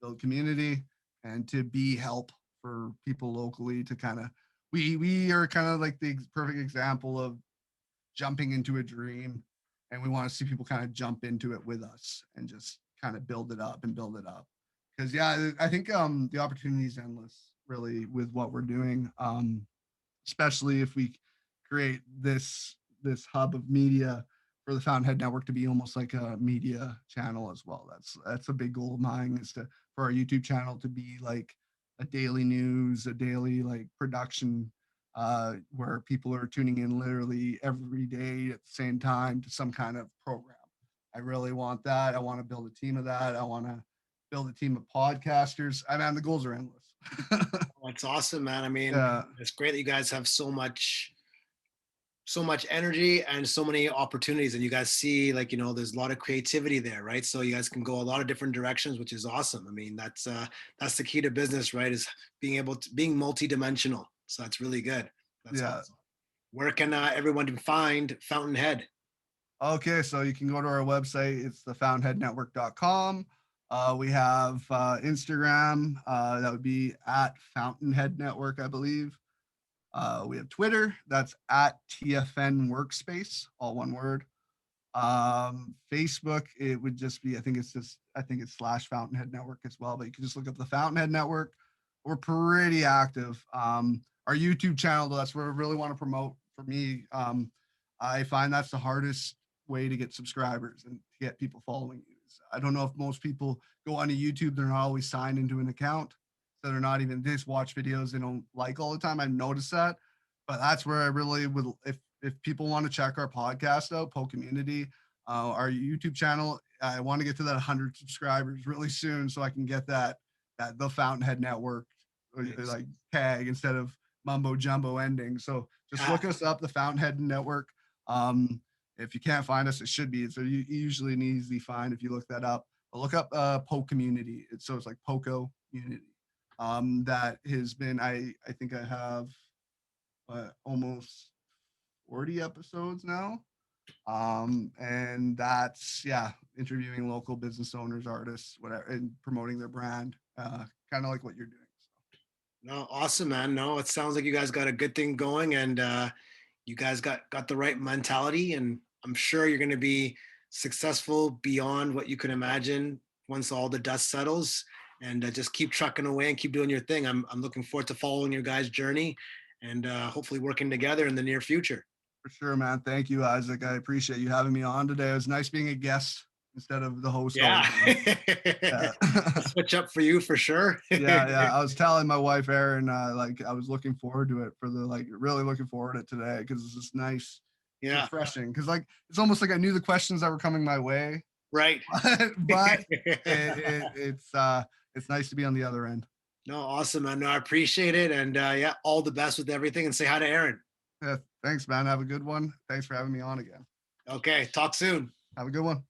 build community and to be help for people locally to kind of, we are kind of like the perfect example of jumping into a dream, and we want to see people kind of jump into it with us and just kind of build it up and build it up. Because yeah, I think the opportunity is endless really with what we're doing, especially if we create this hub of media for the Fountainhead Network to be almost like a media channel as well. That's a big goal of mine, is to for our YouTube channel to be like a daily news, a daily like production, where people are tuning in literally every day at the same time to some kind of program. I really want that. I want to build a team of that. I want to build a team of podcasters. I mean, the goals are endless. That's awesome, man. I mean, Yeah, it's great that you guys have so much energy and so many opportunities, and you guys see, like, there's a lot of creativity there, right? So you guys can go a lot of different directions, which is awesome. I mean, that's the key to business, right? Is being multidimensional. So that's really good. That's yeah. awesome. Where can everyone find Fountainhead? Okay, so you can go to our website. It's the fountainheadnetwork.com. We have Instagram. That would be at Fountainhead Network, I believe. We have Twitter. That's at TFN Workspace, all one word. Facebook, it would just be, I think it's slash Fountainhead Network as well, but you can just look up the Fountainhead Network. We're pretty active. Our YouTube channel, though, that's where I really want to promote for me. I find that's the hardest way to get subscribers and to get people following you. I don't know if most people go onto YouTube, they're not always signed into an account. So they're not even, they just watch videos they don't like all the time. I've noticed that. But that's where I really would, if people want to check our podcast out, Po Community, our YouTube channel. I want to get to that 100 subscribers really soon, so I can get that the Fountainhead Network Nice. like tag instead of mumbo jumbo ending. So just Ah, look us up, the Fountainhead Network. Um, if you can't find us, it should be. It's usually an easy find if you look that up. But look up Po Community. It's like Poco Unity. That has been, I think I have almost 40 episodes now. And that's, yeah, interviewing local business owners, artists, whatever, and promoting their brand, kind of like what you're doing. no, awesome, man. No, it sounds like you guys got a good thing going, and you guys got the right mentality, and I'm sure you're going to be successful beyond what you can imagine once all the dust settles. And just keep trucking away and keep doing your thing. I'm looking forward to following your guys' journey, and hopefully working together in the near future. For sure, man. Thank you, Isaac. I appreciate you having me on today. It was nice being a guest instead of the host all Yeah. the time. Yeah. Switch up for you for sure. Yeah, yeah. I was telling my wife Erin, like I was looking forward to it for the like really looking forward to it today because it's just nice. It's Yeah. refreshing because like it's almost like I knew the questions that were coming my way, Right. but it's nice to be on the other end. No, awesome, man. No, I appreciate it. And yeah, all the best with everything. And say hi to Aaron. Yeah, thanks, man. Have a good one. Thanks for having me on again. Okay. Talk soon. Have a good one.